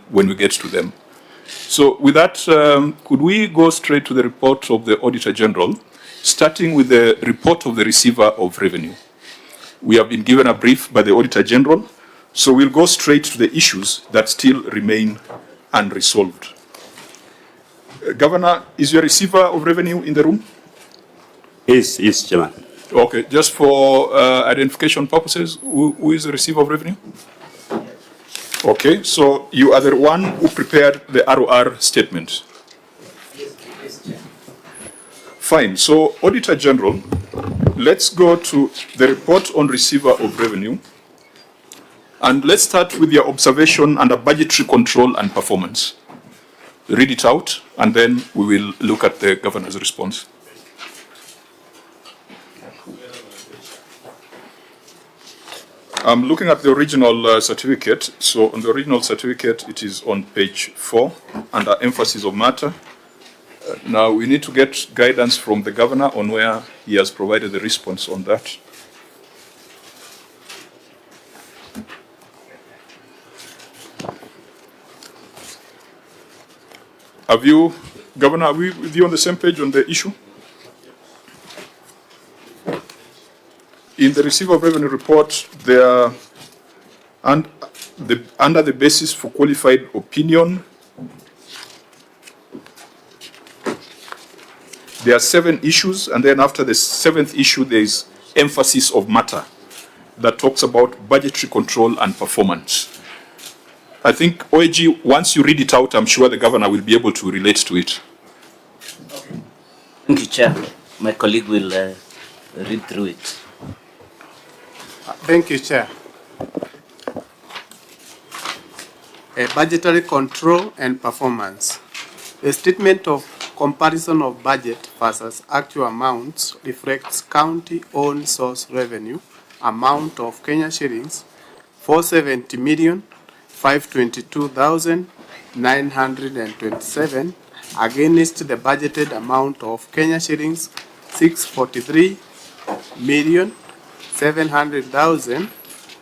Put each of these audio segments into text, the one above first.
when we get to them. So with that, could we go straight to the report of the Auditor General, starting with the report of the receiver of revenue? We have been given a brief by the Auditor General, so we'll go straight to the issues that still remain unresolved. Governor, is your receiver of revenue in the room? Yes, Chairman. Okay, just for identification purposes, who is the receiver of revenue? Okay, so you are the one who prepared the ROR statement. Fine, so Auditor General, let's go to the report on receiver of revenue. And let's start with your observation under budgetary control and performance. Read it out, and then we will look at the governor's response. I'm looking at the original certificate. So on the original certificate, it is on page 4 under emphasis of matter. Now we need to get guidance from the governor on where he has provided the response on that. Have you, Governor, are we with you on the same page on the issue? In the receiver of revenue report, there under the basis for qualified opinion, there are 7 issues, and then after the 7th issue, there is emphasis of matter that talks about budgetary control and performance. I think, OAG, once you read it out, I'm sure the governor will be able to relate to it. Thank you, Chair. My colleague will read through it. Thank you, Chair. Budgetary control and performance. The statement of comparison of budget versus actual amounts reflects county-owned source revenue amount of Kenya shillings 470,522,927 against the budgeted amount of Kenya shillings 643,700,000,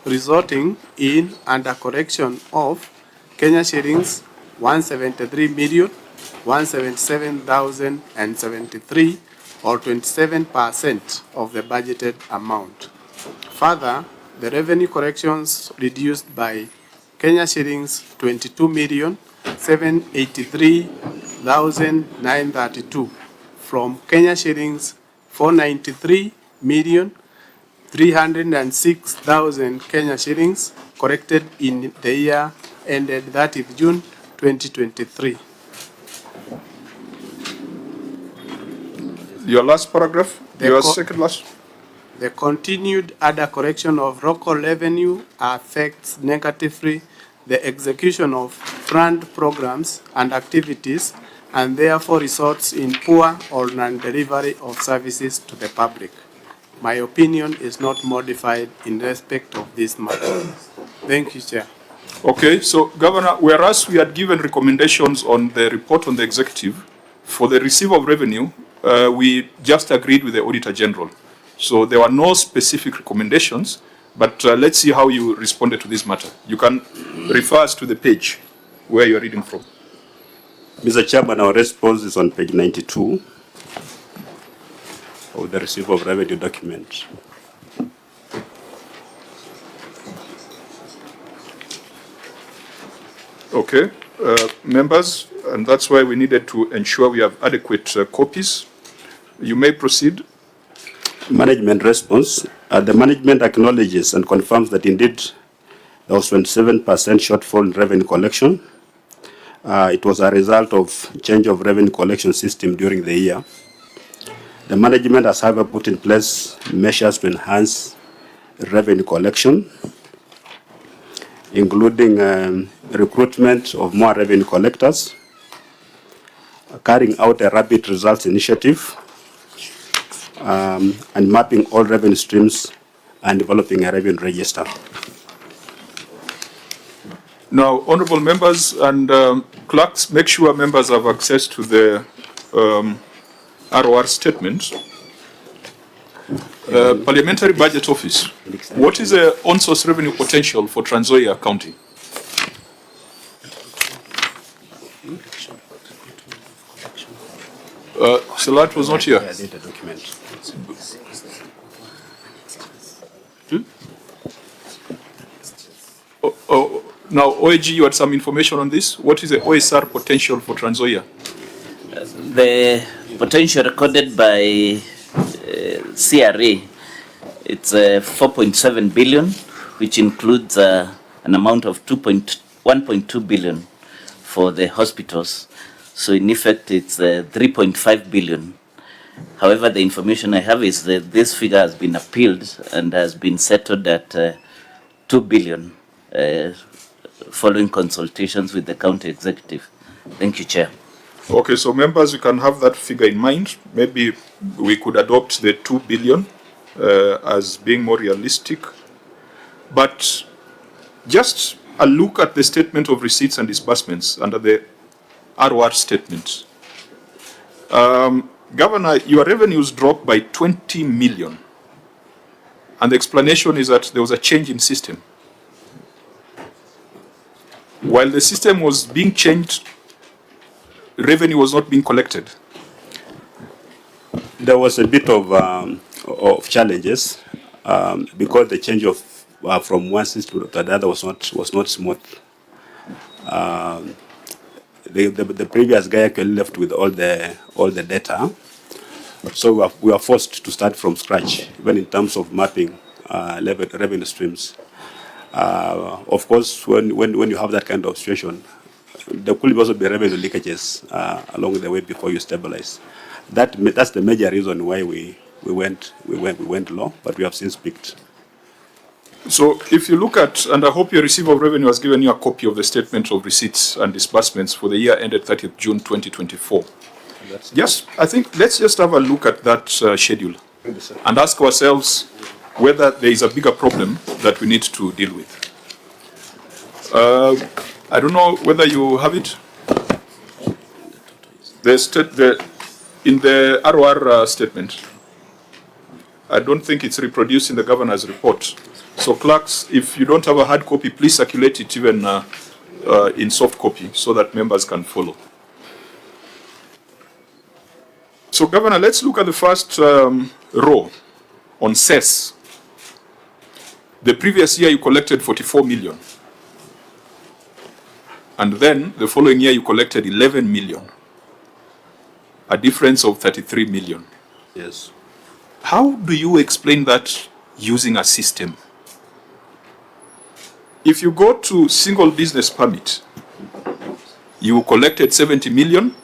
resulting in under correction of Kenya shillings 173,177,073, or 27% of the budgeted amount. Further, the revenue corrections reduced by Kenya shillings 22,783,932 from Kenya shillings 493,306,000 Kenya shillings corrected in the year ended 30th June 2023. Your last paragraph, your second last. The continued under correction of local revenue affects negatively the execution of planned programs and activities, and therefore results in poor or non-delivery of services to the public. My opinion is not modified in respect of this matter. Thank you, Chair. Okay, so Governor, whereas we had given recommendations on the report on the executive, for the receiver of revenue, we just agreed with the Auditor General. So there were no specific recommendations, but let's see how you responded to this matter. You can refer us to the page where you're reading from. Mr. Chairman, our response is on page 92 of the receiver of revenue document. Okay, members, and that's why we needed to ensure we have adequate copies. You may proceed. Management response. The management acknowledges and confirms that indeed there was 27% shortfall in revenue collection. It was a result of change of revenue collection system during the year. The management has, however, put in place measures to enhance revenue collection, including recruitment of more revenue collectors, carrying out a rapid results initiative, and mapping all revenue streams and developing a revenue register. Now, honorable members and clerks, make sure members have access to the ROR statement. Parliamentary Budget Office, what is the on-source revenue potential for Trans Nzoia County? Salat was not here. I did a document. Now, OAG, you had some information on this. What is the OSR potential for Trans Nzoia? The potential recorded by CRA, it's 4.7 billion, which includes an amount of 1.2 billion for the hospitals. So in effect, it's 3.5 billion. However, the information I have is that this figure has been appealed and has been settled at 2 billion following consultations with the county executive. Thank you, Chair. Okay, so members, you can have that figure in mind. Maybe we could adopt the 2 billion as being more realistic. But just a look at the statement of receipts and disbursements under the ROR statement. Governor, your revenues dropped by 20 million. And the explanation is that there was a change in system. While the system was being changed, revenue was not being collected. There was a bit of challenges because the change of from one system to the other was not smooth. The previous guy actually left with all the data, so we were forced to start from scratch, even in terms of mapping revenue streams. Of course, when you have that kind of situation, there could also be revenue leakages along the way before you stabilize. That's the major reason why we went low, but we have since peaked. So if you look at, and I hope your receiver of revenue has given you a copy of the statement of receipts and disbursements for the year ended 30th June 2024. I think let's just have a look at that schedule and ask ourselves whether there is a bigger problem that we need to deal with. I don't know whether you have it. In the ROR statement, I don't think it's reproduced in the governor's report. So clerks, if you don't have a hard copy, please circulate it even in soft copy so that members can follow. So Governor, let's look at the first row on cess. The previous year you collected 44 million. And then the following year you collected 11 million. A difference of 33 million. Yes. How do you explain that using a system? If you go to single business permit, you collected 70 million,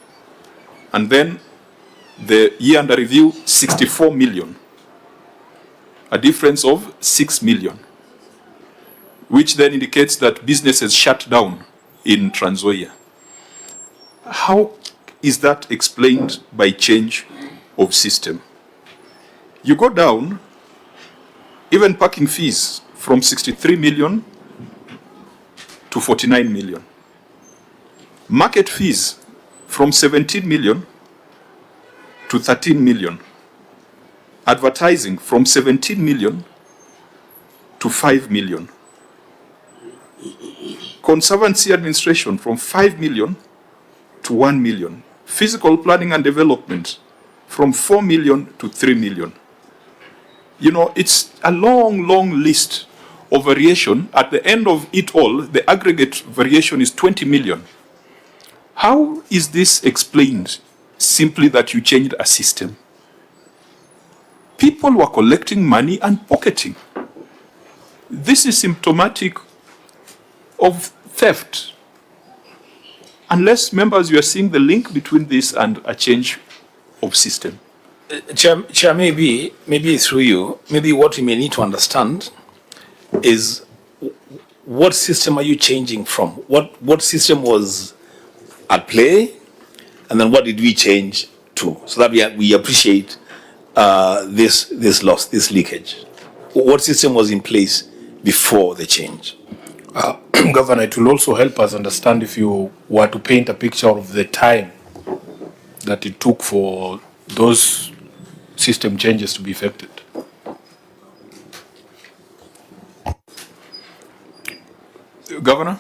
and then the year under review, 64 million. A difference of 6 million, which then indicates that businesses shut down in Trans Nzoia. How is that explained by change of system? You go down, even parking fees from 63 million to 49 million. Market fees from 17 million to 13 million. Advertising from 17 million to 5 million. Conservancy administration from 5 million to 1 million. Physical planning and development from 4 million to 3 million. You know, it's a long, long list of variation. At the end of it all, the aggregate variation is 20 million. How is this explained? Simply that you changed a system. People were collecting money and pocketing. This is symptomatic of theft. Unless, members, you are seeing the link between this and a change of system. Chair, maybe through you, maybe what we may need to understand is what system are you changing from? What system was at play, and then what did we change to, so that we appreciate this loss, this leakage? What system was in place before the change? Governor, it will also help us understand if you were to paint a picture of the time that it took for those system changes to be effected. Governor?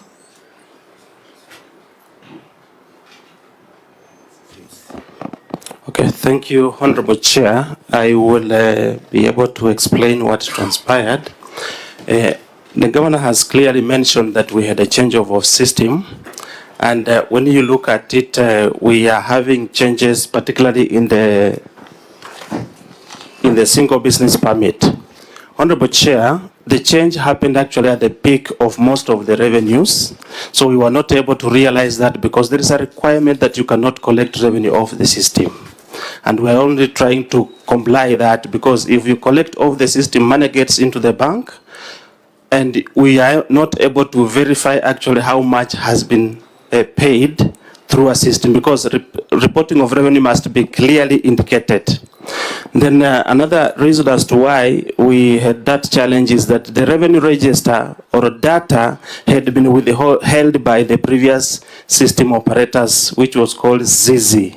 Okay, thank you, Honorable Chair. I will be able to explain what transpired. The Governor has clearly mentioned that we had a changeover of system. And when you look at it, we are having changes, particularly in the single business permit. Honorable Chair, the change happened actually at the peak of most of the revenues. So we were not able to realize that because there is a requirement that you cannot collect revenue off the system. And we're only trying to comply that because if you collect off the system, money gets into the bank, and we are not able to verify actually how much has been paid through a system because reporting of revenue must be clearly indicated. Then another reason as to why we had that challenge is that the revenue register or data had been withheld by the previous system operators, which was called ZZ.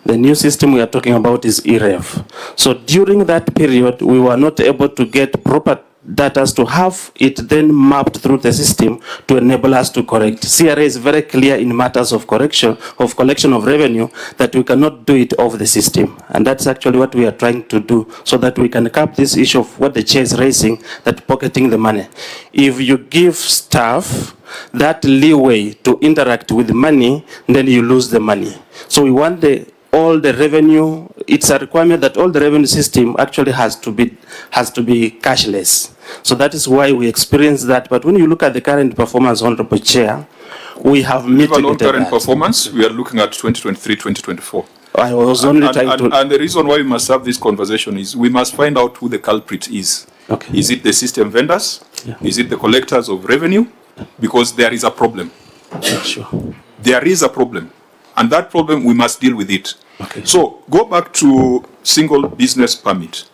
The new system we are talking about is EREV. So during that period, we were not able to get proper data to have it then mapped through the system to enable us to correct. CRA is very clear in matters of collection of revenue that we cannot do it off the system. And that's actually what we are trying to do so that we can cap this issue of what the chair is raising, that pocketing the money. If you give staff that leeway to interact with money, then you lose the money. So we want all the revenue, it's a requirement that all the revenue system actually has to be cashless. So that is why we experience that. But when you look at the current performance, Honorable Chair, we have mitigated that. Current performance, we are looking at 2023, 2024. I was only trying to... And the reason why we must have this conversation is we must find out who the culprit is. Okay. Is it the system vendors? Yeah. Is it the collectors of revenue? Because there is a problem. Yeah, sure. There is a problem. And that problem, we must deal with it. Okay. So go back to single business permit,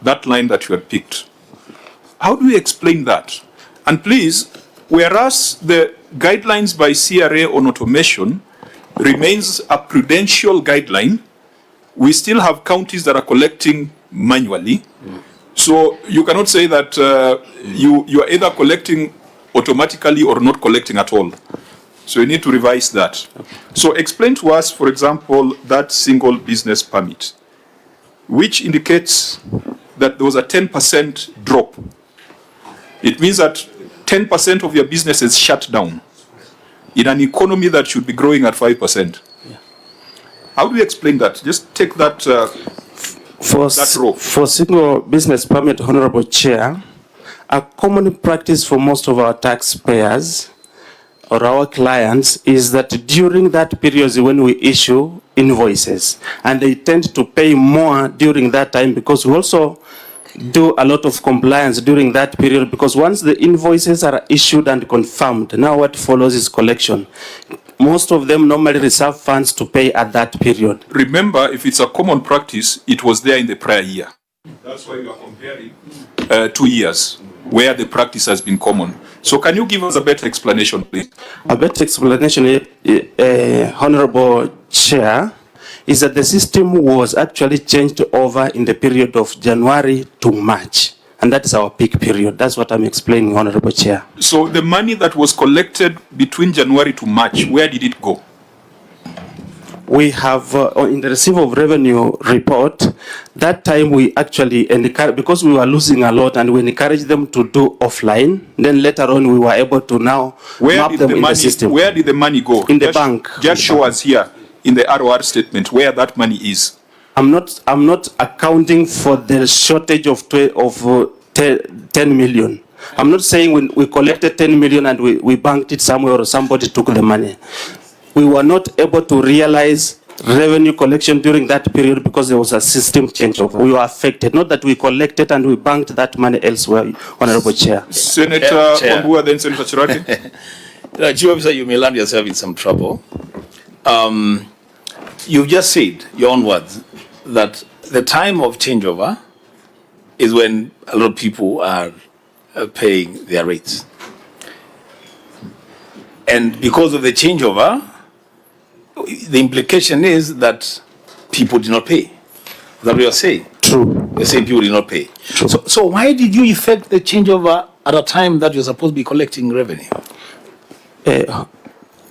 that line that you had picked. How do you explain that? And please, whereas the guidelines by CRA on automation remains a prudential guideline, we still have counties that are collecting manually. So you cannot say that you are either collecting automatically or not collecting at all. So you need to revise that. So explain to us, for example, that single business permit, which indicates that there was a 10% drop. It means that 10% of your business is shut down in an economy that should be growing at 5%. Yeah. How do you explain that? Just take that, that row. For single business permit, Honorable Chair, a common practice for most of our taxpayers or our clients is that during that period when we issue invoices, and they tend to pay more during that time because we also do a lot of compliance during that period, because once the invoices are issued and confirmed, now what follows is collection. Most of them normally reserve funds to pay at that period. Remember, if it's a common practice, it was there in the prior year. That's why you are comparing 2 years where the practice has been common. So can you give us a better explanation, please? A better explanation, Honorable Chair, is that the system was actually changed over in the period of January to March. And that is our peak period. That's what I'm explaining, Honorable Chair. So the money that was collected between January to March, where did it go? We have, in the receipt of revenue report, that time we actually, because we were losing a lot and we encouraged them to do offline, then later on we were able to now map them in the system. Where did the money go? In the bank. Just show us here in the ROR statement where that money is. I'm not accounting for the shortage of 10 million. I'm not saying when we collected 10 million and we banked it somewhere or somebody took the money. We were not able to realize revenue collection during that period because there was a system changeover. We were affected. Not that we collected and we banked that money elsewhere, Honorable Chair. Senator Wambua, then Senator Chirati. Chief Officer, you may land yourself in some trouble. You've just said, your own words, that the time of changeover is when a lot of people are paying their rates. And because of the changeover, the implication is that people did not pay. Is that what you're saying? True. You're saying people did not pay. True. So why did you effect the changeover at a time that you're supposed to be collecting revenue?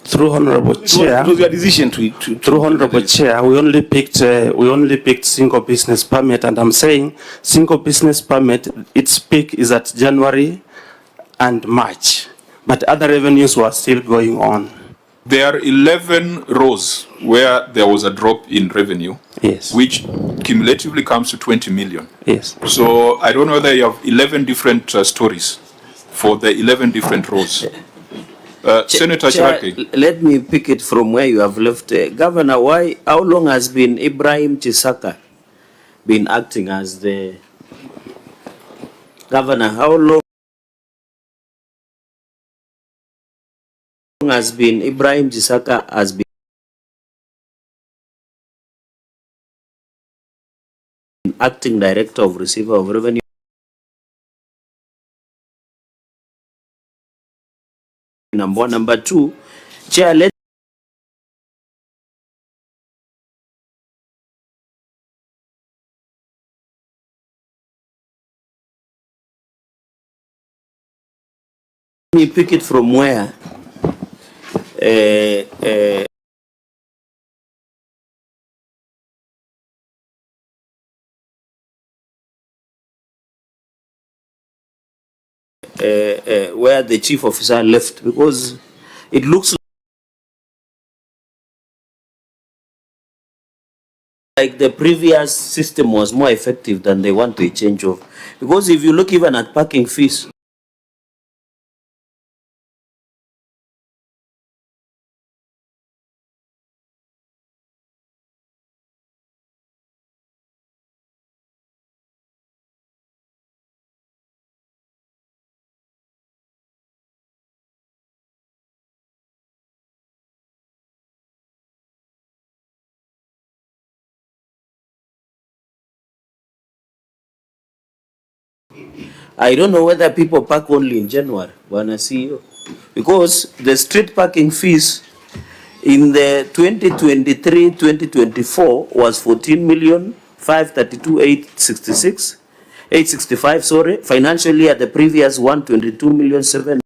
Through Honorable Chair. It was your decision to Through Honorable Chair, we only picked single business permit, and I'm saying single business permit, its peak is at January and March, but other revenues were still going on. There are 11 rows where there was a drop in revenue, Yes. which cumulatively comes to 20 million. Yes. So I don't know whether you have 11 different stories for the 11 different rows. Senator Chair, Chiraki. let me pick it from where you have left. Governor, how long has been Ibrahim Chisaka been acting as the governor? How long has been Ibrahim Chisaka has been acting director of receiver of revenue? Number one. Number two, Chair, let me pick it from where where the chief officer left, because it looks like the previous system was more effective than they want to change of. Because if you look even at parking fees, I don't know whether people park only in January, Bwana CEO, because the street parking fees in the 2023-2024 was 14,532,865, sorry. Financial year, the previous one, 22,700,000.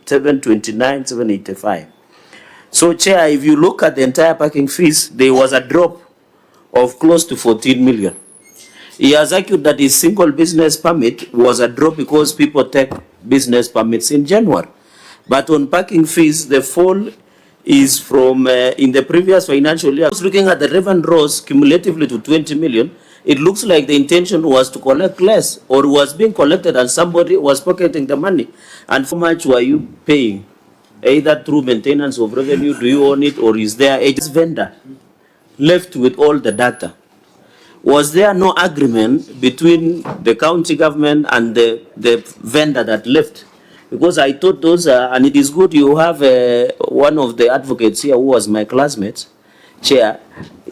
$729,785. So, Chair, if you look at the entire parking fees, there was a drop of close to 14 million. He has argued that his single business permit was a drop because people take business permits in January. But on parking fees, the fall is from in the previous financial year. I was looking at the revenue rose cumulatively to 20 million. It looks like the intention was to collect less, or was being collected and somebody was pocketing the money. And how much were you paying? Either through maintenance of revenue, do you own it, or is there a vendor left with all the data? Was there no agreement between the county government and the vendor that left? Because I thought those are, and it is good you have one of the advocates here who was my classmate, Chair.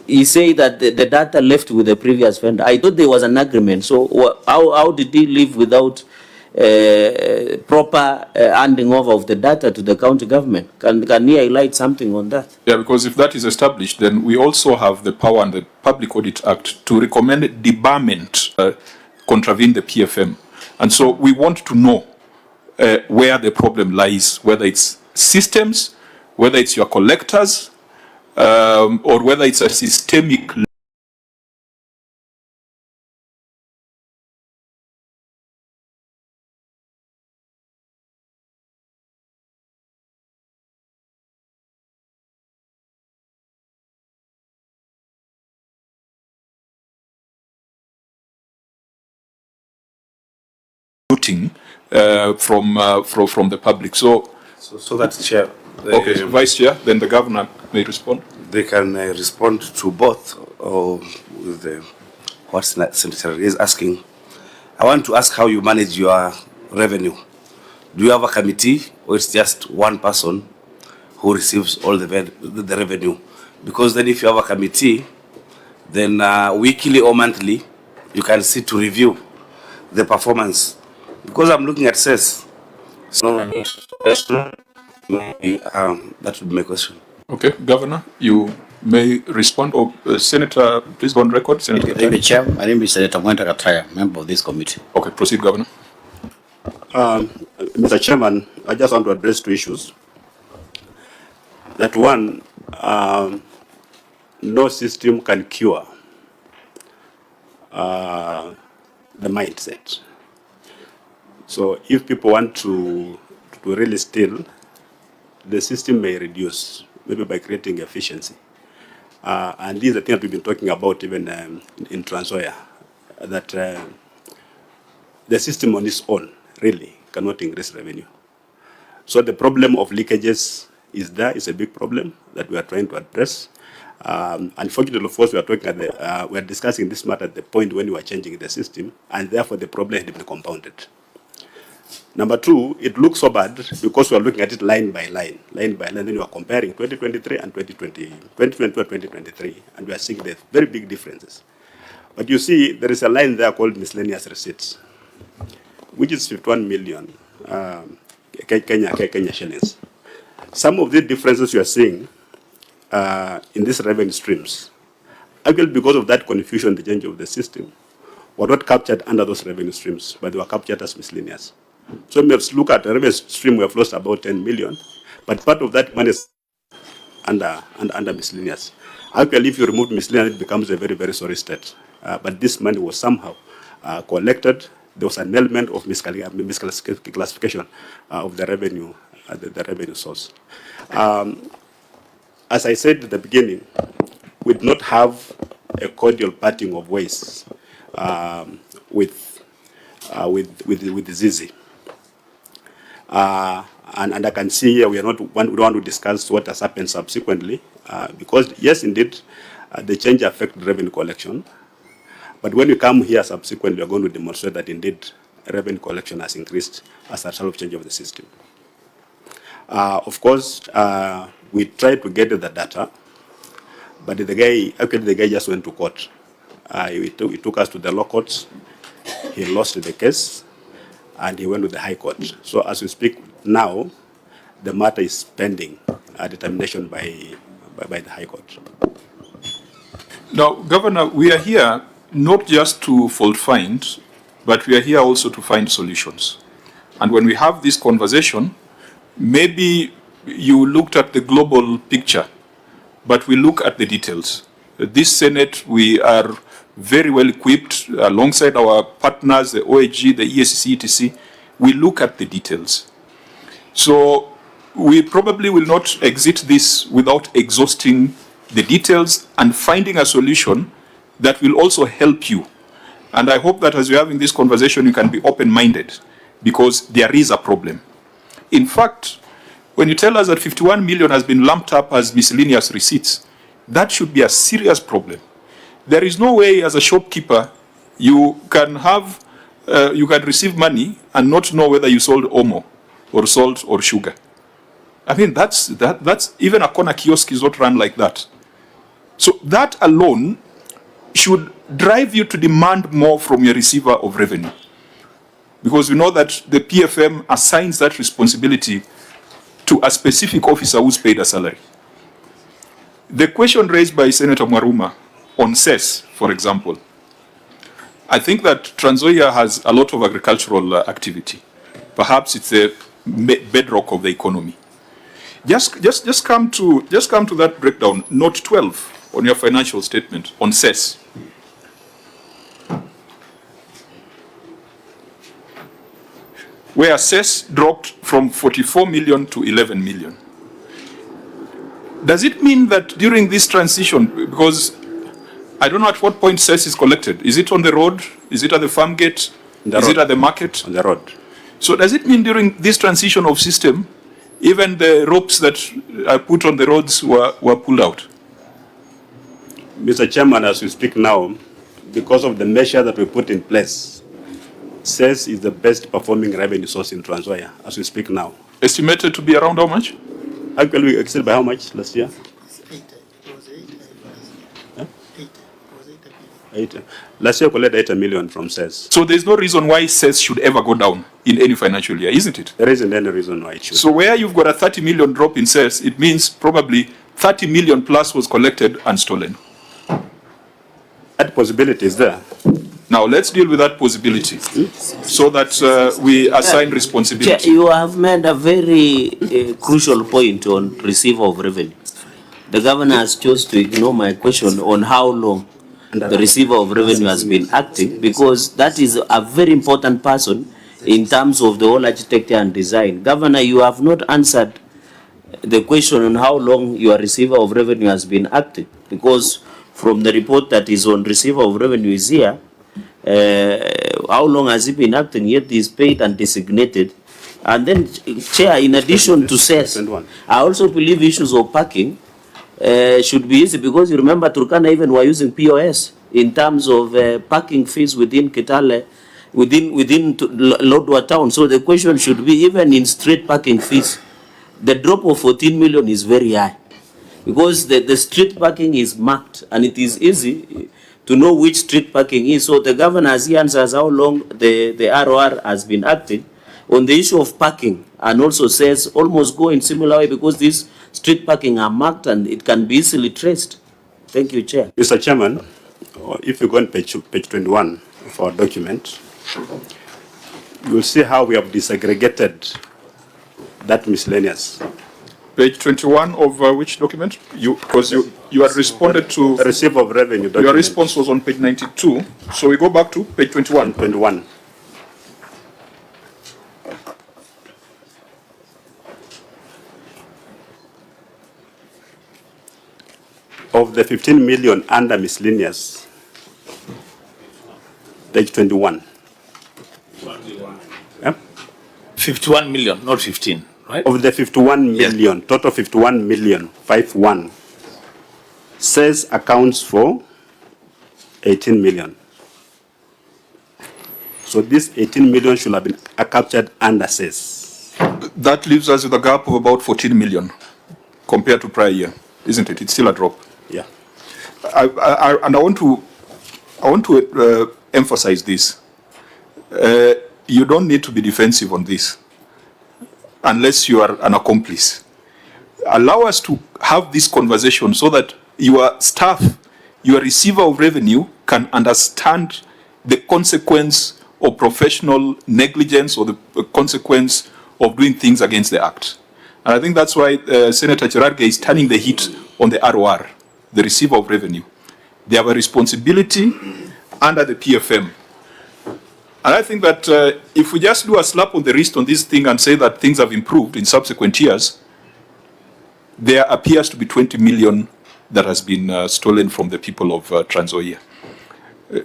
He said that the data left with the previous vendor. I thought there was an agreement. So how did he live without proper handing over of the data to the county government? Can he highlight something on that? Yeah, because if that is established, then we also have the power under the Public Audit Act to recommend debarment contravene the PFM. And so we want to know where the problem lies, whether it's systems, whether it's your collectors, or whether it's a systemic looting from the public. So that's Chair. okay, so Vice Chair, then the Governor may respond. They can respond to both with what Senator is asking. I want to ask how you manage your revenue. Do you have a committee, or it's just one person who receives all the revenue? Because then if you have a committee, then weekly or monthly, you can sit to review the performance. Because I'm looking at SES, So, that would be my question. Okay, Governor, you may respond. Or Senator, please go on record. Senator Thank you, Chair. My name is Senator Mwenta Kataya, member of this committee. Okay, proceed, Governor. Mr. Chairman, I just want to address two issues. That one, no system can cure the mindset. So if people want to really steal, the system may reduce, maybe by creating efficiency. And these are things that we've been talking about even in Transoya, that the system on its own really cannot increase revenue. So the problem of leakages is there. It's a big problem that we are trying to address. Unfortunately, of course, we are discussing this matter at the point when we are changing the system, and therefore the problem had been compounded. Number two, it looks so bad because we are looking at it line by line. Then you are comparing 2023 and 2022 and 2023, and we are seeing the very big differences. But you see, there is a line there called miscellaneous receipts, which is 51 million Kenya shillings. Some of the differences you are seeing in these revenue streams, actually because of that confusion, the change of the system, were not captured under those revenue streams, but they were captured as miscellaneous. So we have to look at the revenue stream, we have lost about 10 million, but part of that money is under miscellaneous. Actually, if you remove miscellaneous, it becomes a very, very sorry state. But this money was somehow collected. There was an element of misclassification of the revenue, the revenue source. As I said at the beginning, we do not have a cordial parting of ways with Zizi. And I can see here we don't want to discuss what has happened subsequently, because yes, indeed, the change affected revenue collection. But when we come here subsequently, we are going to demonstrate that indeed revenue collection has increased as a result of change of the system. Of course, we tried to get the data, but the guy just went to court. He took us to the law courts. He lost the case, and he went to the High Court. So as we speak now, the matter is pending determination by the High Court. Now, Governor, we are here not just to fault find, but we are here also to find solutions. And when we have this conversation, maybe you looked at the global picture, but we look at the details. This Senate, we are very well equipped alongside our partners, the OAG, the EACC, etc. We look at the details. So we probably will not exit this without exhausting the details and finding a solution that will also help you. And I hope that as we're having this conversation, you can be open-minded, because there is a problem. In fact, when you tell us that 51 million has been lumped up as miscellaneous receipts, that should be a serious problem. There is no way as a shopkeeper you can have, you can receive money and not know whether you sold Omo or salt or sugar. I mean, that's even a corner kiosk is not run like that. So that alone should drive you to demand more from your receiver of revenue. Because we know that the PFM assigns that responsibility to a specific officer who's paid a salary. The question raised by Senator Mwaruma on cess, for example, I think that Transoya has a lot of agricultural activity. Perhaps it's a bedrock of the economy. Just come to that breakdown, note 12 on your financial statement on cess. Where cess dropped from 44 million to 11 million. Does it mean that during this transition, because I don't know at what point cess is collected, is it on the road? Is it at the farm gate? Is it at the market? On the road. So does it mean during this transition of system, even the ropes that are put on the roads were pulled out? Mr. Chairman, as we speak now, because of the measure that we put in place, cess is the best performing revenue source in Transoya as we speak now. Estimated to be around how much? Actually, we exceeded by how much last year? Last year, we collected 80 million from sales. So there's no reason why sales should ever go down in any financial year, isn't it? There isn't any reason why it should. So where you've got a 30 million drop in sales, it means probably 30 million plus was collected and stolen. That possibility is there. Now let's deal with that possibility so that we assign Chair, responsibility. you have made a very crucial point on receiver of revenue. The governor has chose to ignore my question on how long the receiver of revenue has been acting, because that is a very important person in terms of the whole architecture and design. Governor, you have not answered the question on how long your receiver of revenue has been acting, because from the report that is on receiver of revenue is here, how long has he been acting, yet he is paid and designated. And then, Chair, in addition to sales, I also believe issues of parking should be easy, because you remember Turkana even were using POS in terms of parking fees within Kitale, within Lodwar town. So the question should be, even in street parking fees, the drop of 14 million is very high, because the street parking is marked and it is easy to know which street parking is. So the governor, as he answers how long the ROR has been acting on the issue of parking, and also says almost go in similar way, because these street parking are marked and it can be easily traced. Thank you, Chair. Mr. Chairman, if you go on page 21 of our document, you will see how we have disaggregated that miscellaneous. Page 21 of which document? Because you had responded to... The receiver of revenue document. Your response was on page 92. So we go back to page 21. 21. Of the 15 million under miscellaneous, page 21. Yeah? 51 million, not 15, right? Of the 51 million, total 51 million, 51, sales accounts for 18 million. So this 18 million should have been captured under sales. That leaves us with a gap of about 14 million compared to prior year, isn't it? It's still a drop. Yeah. And I want to emphasize this. You don't need to be defensive on this unless you are an accomplice. Allow us to have this conversation so that your staff, your receiver of revenue, can understand the consequence of professional negligence or the consequence of doing things against the act. And I think that's why Senator Cherargei is turning the heat on the ROR, the receiver of revenue. They have a responsibility under the PFM. And I think that if we just do a slap on the wrist on this thing and say that things have improved in subsequent years, there appears to be 20 million that has been stolen from the people of Trans Nzoia.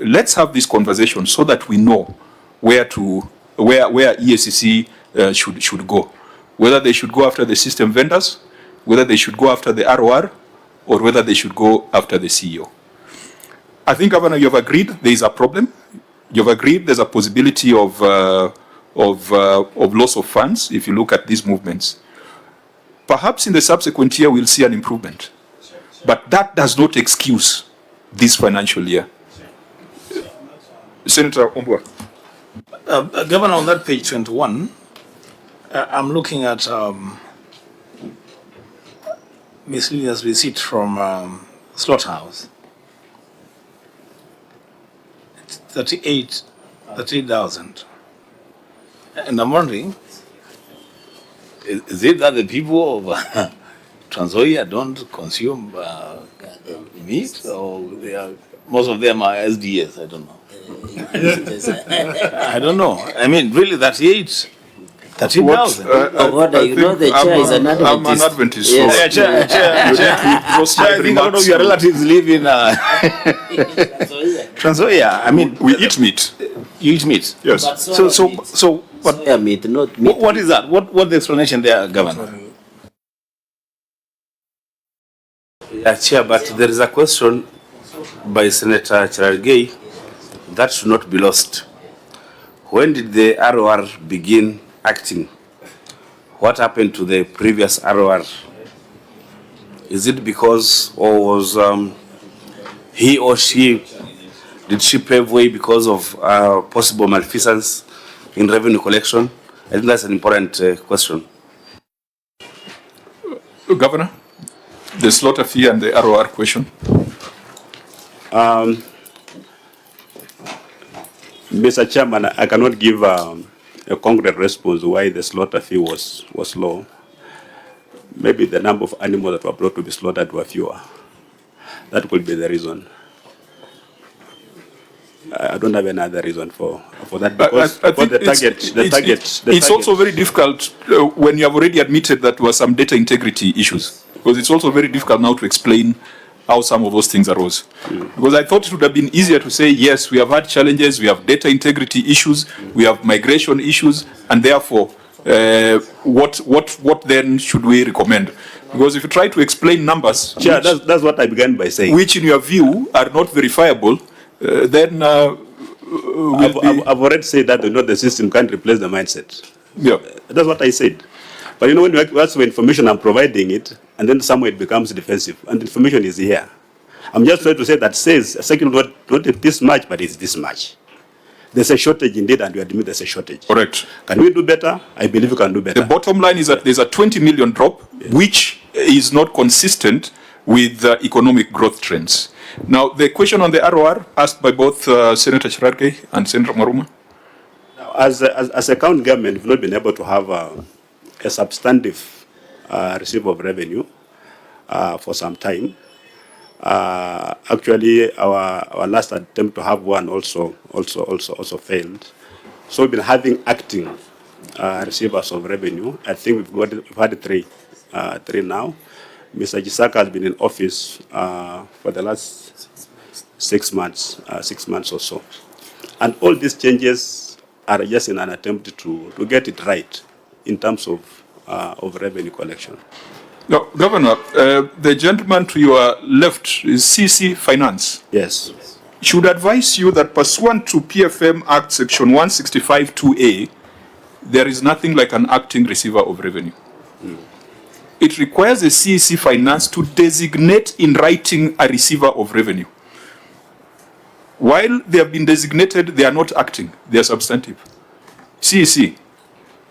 Let's have this conversation so that we know where EACC should go. Whether they should go after the system vendors, whether they should go after the ROR, or whether they should go after the CEO. I think, Governor, you have agreed there is a problem. You have agreed there's a possibility of loss of funds if you look at these movements. Perhaps in the subsequent year we'll see an improvement. But that does not excuse this financial year. Senator Ombua. Governor, on that page 21, I'm looking at miscellaneous receipt from slaughterhouse. 38,000. And I'm wondering, is it that the people of Trans Nzoia don't consume meat, or most of them are SDS? I don't know. I don't know. I mean, really, 30,000. You know the chair is an Adventist. I'm an Adventist. Yes. So I think a lot of your relatives live in Trans Nzoia. I mean, we eat meat. You eat meat. Yes. So what? Soya meat, not meat. What is that? What the explanation there, Governor? Yeah, Chair, but there is a question by Senator Cherargei that should not be lost. When did the ROR begin acting? What happened to the previous ROR? Is it because, or was he or she Did she pave way because of possible malfeasance in revenue collection? I think that's an important question. Governor, the slaughter fee and the ROR question. Mr. Chairman, I cannot give a concrete response why the slaughter fee was low. Maybe the number of animals that were brought to be slaughtered were fewer. That could be the reason. I don't have any other reason for that, because I think it's also very difficult when you have already admitted that there were some data integrity issues, because it's also very difficult now to explain how some of those things arose. Because I thought it would have been easier to say, yes, we have had challenges, we have data integrity issues, we have migration issues, and therefore, what then should we recommend? Because if you try to explain numbers, Chair, that's what I began by saying, which in your view are not verifiable, then I've already said that the system can't replace the mindset. Yeah. That's what I said. But you know, when you ask for information, I'm providing it, and then somewhere it becomes defensive, and the information is here. I'm just trying to say that says a second not this much, but it's this much. There's a shortage indeed, and we admit there's a shortage. Correct. Can we do better? I believe we can do better. The bottom line is that there's a 20 million drop, which is not consistent with economic growth trends. Now, the question on the ROR asked by both Senator Cherargei and Senator Maruma. As a county government, we've not been able to have a substantive receipt of revenue for some time. Actually, our last attempt to have one also failed. So we've been having acting receivers of revenue. I think we've had three now. Mr. Gisaka has been in office for the last 6 months or so. And all these changes are just in an attempt to get it right in terms of revenue collection. No, Governor, the gentleman to your left is CC Finance. Yes. Should advise you that pursuant to PFM Act Section 165(2)A, there is nothing like an acting receiver of revenue. It requires the CEC Finance to designate in writing a receiver of revenue. While they have been designated, they are not acting, they are substantive. CEC,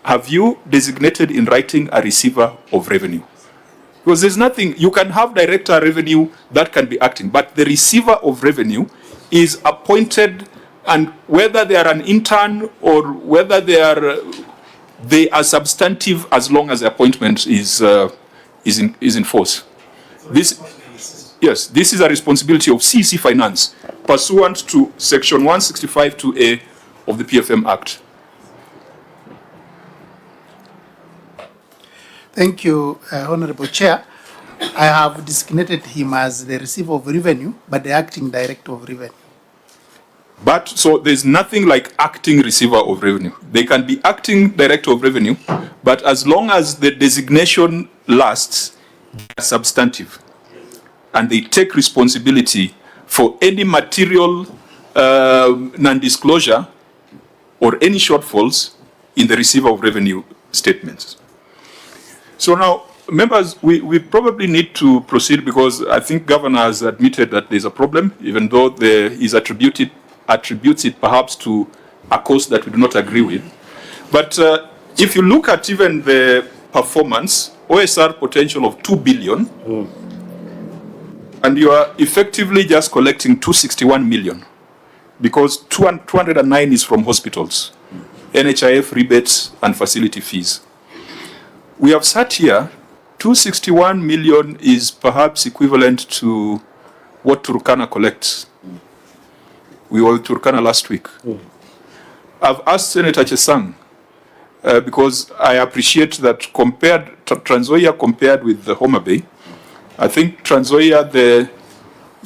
have you designated in writing a receiver of revenue? Because there's nothing, you can have director revenue that can be acting, but the receiver of revenue is appointed, and whether they are an intern or whether they are substantive as long as the appointment is in force. This is a responsibility of CC Finance pursuant to Section 165(2)A of the PFM Act. Thank you, Honorable Chair. I have designated him as the receiver of revenue, but the acting director of revenue. But so there's nothing like acting receiver of revenue. They can be acting director of revenue, but as long as the designation lasts, they're substantive. And they take responsibility for any material non-disclosure or any shortfalls in the receiver of revenue statements. So now, members, we probably need to proceed because I think Governor has admitted that there's a problem, even though there is attributes it perhaps to a cost that we do not agree with. But if you look at even the performance, OSR potential of 2 billion, and you are effectively just collecting 261 million, because 209 is from hospitals, NHIF rebates and facility fees. We have sat here, 261 million is perhaps equivalent to what Turkana collects. We were in Turkana last week. I've asked Senator Chesang, because I appreciate that Trans Nzoia compared with the Homa Bay, I think Trans Nzoia,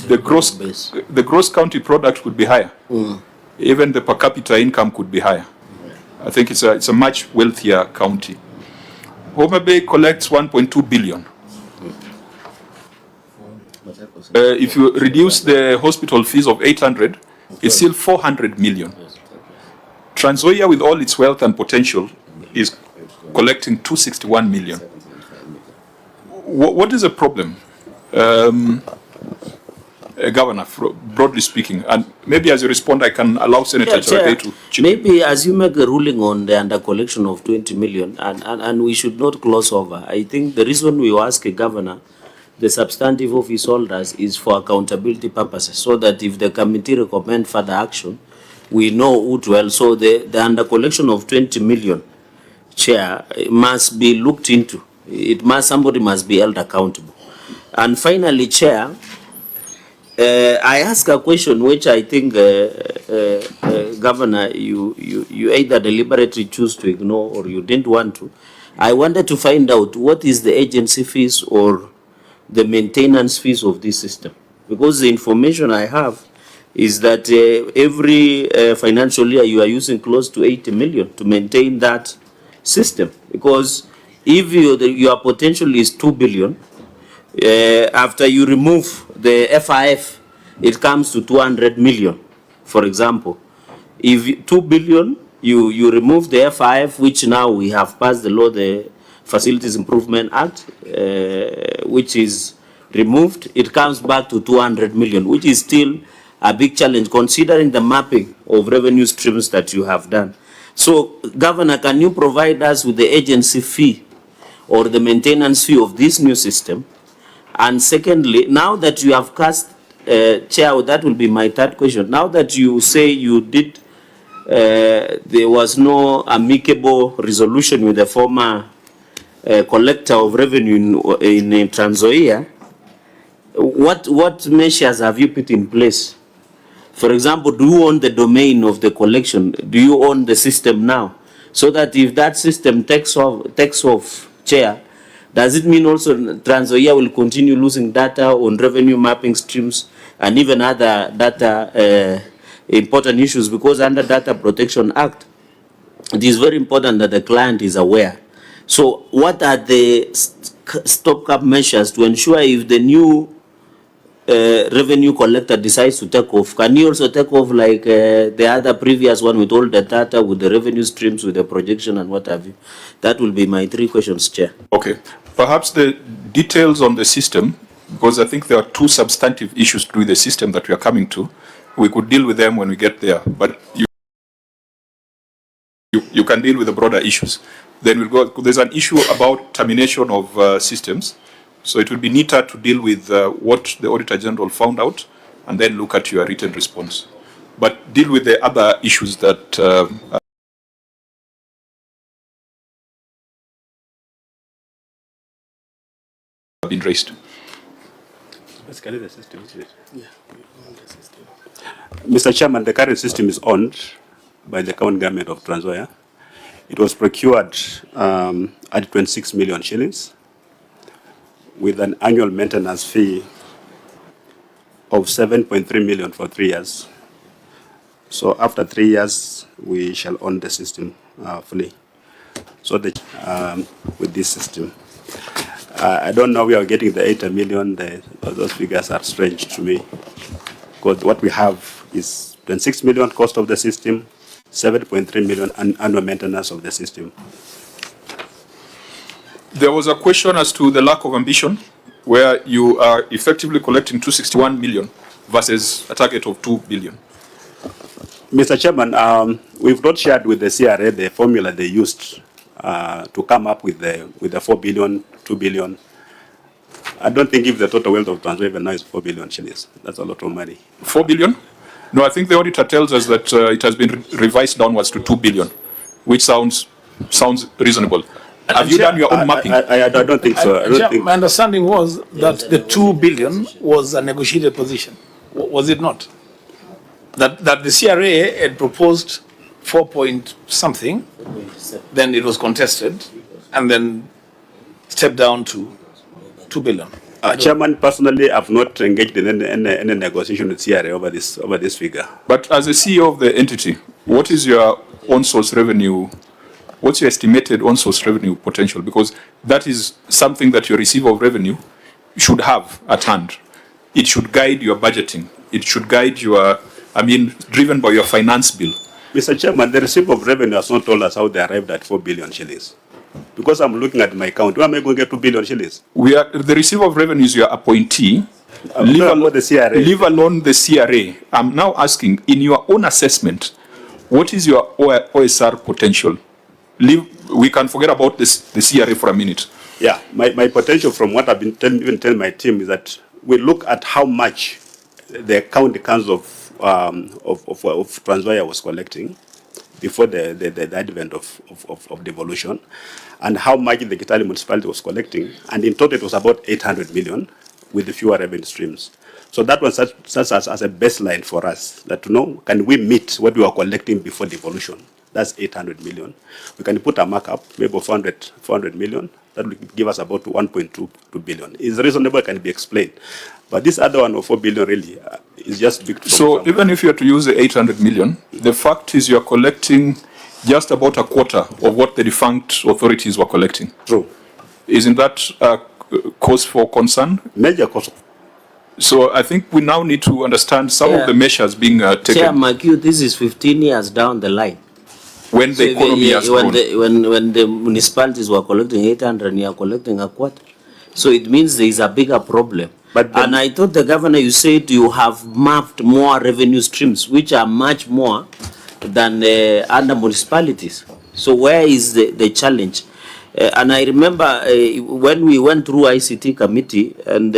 the gross county product could be higher. Even the per capita income could be higher. I think it's a much wealthier county. Homa Bay collects 1.2 billion. If you reduce the hospital fees of 800, it's still 400 million. Trans Nzoia, with all its wealth and potential, is collecting 261 million. What is the problem? Governor, broadly speaking, and maybe as you respond, I can allow Senator Cherargei to chip in. Maybe as you make a ruling on the under collection of 20 million, and we should not gloss over. I think the reason we ask a governor, the substantive office holders, is for accountability purposes, so that if the committee recommend further action, we know who to help. So the under collection of 20 million, Chair, must be looked into. Somebody must be held accountable. And finally, Chair, I ask a question which I think, Governor, you either deliberately choose to ignore or you didn't want to. I wanted to find out what is the agency fees or the maintenance fees of this system. Because the information I have is that every financial year you are using close to 80 million to maintain that system. Because if your potential is 2 billion, after you remove the FIF, it comes to 200 million, for example. If 2 billion, you remove the FIF, which now we have passed the law, the Facilities Improvement Act, which is removed, it comes back to 200 million, which is still a big challenge considering the mapping of revenue streams that you have done. So, Governor, can you provide us with the agency fee or the maintenance fee of this new system? And secondly, now that you have cast, Chair, that will be my third question. Now that you say you did, there was no amicable resolution with the former collector of revenue in Trans Nzoia, what measures have you put in place? For example, do you own the domain of the collection? Do you own the system now? So that if that system takes off, Chair, does it mean also Trans Nzoia will continue losing data on revenue mapping streams and even other data important issues? Because under Data Protection Act, it is very important that the client is aware. So what are the stopgap measures to ensure if the new revenue collector decides to take off, can he also take off like the other previous one with all the data, with the revenue streams, with the projection and what have you? That will be my three questions, Chair. Okay. Perhaps the details on the system, because I think there are two substantive issues to the system that we are coming to. We could deal with them when we get there, but you can deal with the broader issues. Then we'll go, there's an issue about termination of systems. So it will be neater to deal with what the Auditor General found out and then look at your written response. But deal with the other issues that have been raised. Basically the system, isn't it? Yeah. Mr. Chairman, the current system is owned by the county government of Trans Nzoia. It was procured at 26 million shillings with an annual maintenance fee of 7.3 million for 3 years. So after 3 years, we shall own the system fully. So with this system, I don't know where we are getting the 80 million. Those figures are strange to me. Because what we have is 26 million cost of the system, 7.3 million annual maintenance of the system. There was a question as to the lack of ambition, where you are effectively collecting 261 million versus a target of 2 billion. Mr. Chairman, we've not shared with the CRA the formula they used to come up with the 4 billion, 2 billion. I don't think if the total wealth of Trans Nzoia now is 4 billion shillings. That's a lot of money. 4 billion? No, I think the auditor tells us that it has been revised downwards to 2 billion, which sounds reasonable. Have you done your own mapping? I don't think so. My understanding was that the 2 billion was a negotiated position. Was it not? That the CRA had proposed 4 point something, then it was contested, and then stepped down to 2 billion. Chairman, personally, I've not engaged in any negotiation with CRA over this figure. But as a CEO of the entity, what is your on-source revenue? What's your estimated on-source revenue potential? Because that is something that your receiver of revenue should have at hand. It should guide your budgeting. It should guide your, driven by your finance bill. Mr. Chairman, the receiver of revenue has not told us how they arrived at 4 billion shillings. Because I'm looking at my account, where am I going to get 2 billion shillings? The receiver of revenue is your appointee, About the CRA. Leave alone the CRA. I'm now asking, in your own assessment, what is your OSR potential? We can forget about this, the CRA for a minute. Yeah, my potential from what I've been telling my team is that we look at how much the county council of Trans Nzoia was collecting before the advent of devolution, and how much the Kitale municipality was collecting, and in total it was about 800 million with the fewer revenue streams. So that was such as a baseline for us, that to know, can we meet what we were collecting before devolution? That's 800 million. We can put a markup, maybe 400 million. That will give us about 1.2 billion. It's reasonable, it can be explained. But this other one of 4 billion really is just big. So even if you are to use the 800 million, the fact is you are collecting just about a quarter of what the defunct authorities were collecting. True. Isn't that a cause for concern? Major cause. So I think we now need to understand some of the measures being taken. Chair Makiu, this is 15 years down the line. When the economy has grown. When the municipalities were collecting 800 and you are collecting a quarter. So it means there is a bigger problem. And I thought the governor, you said you have mapped more revenue streams, which are much more than other municipalities. So where is the challenge? And I remember when we went through ICT committee, and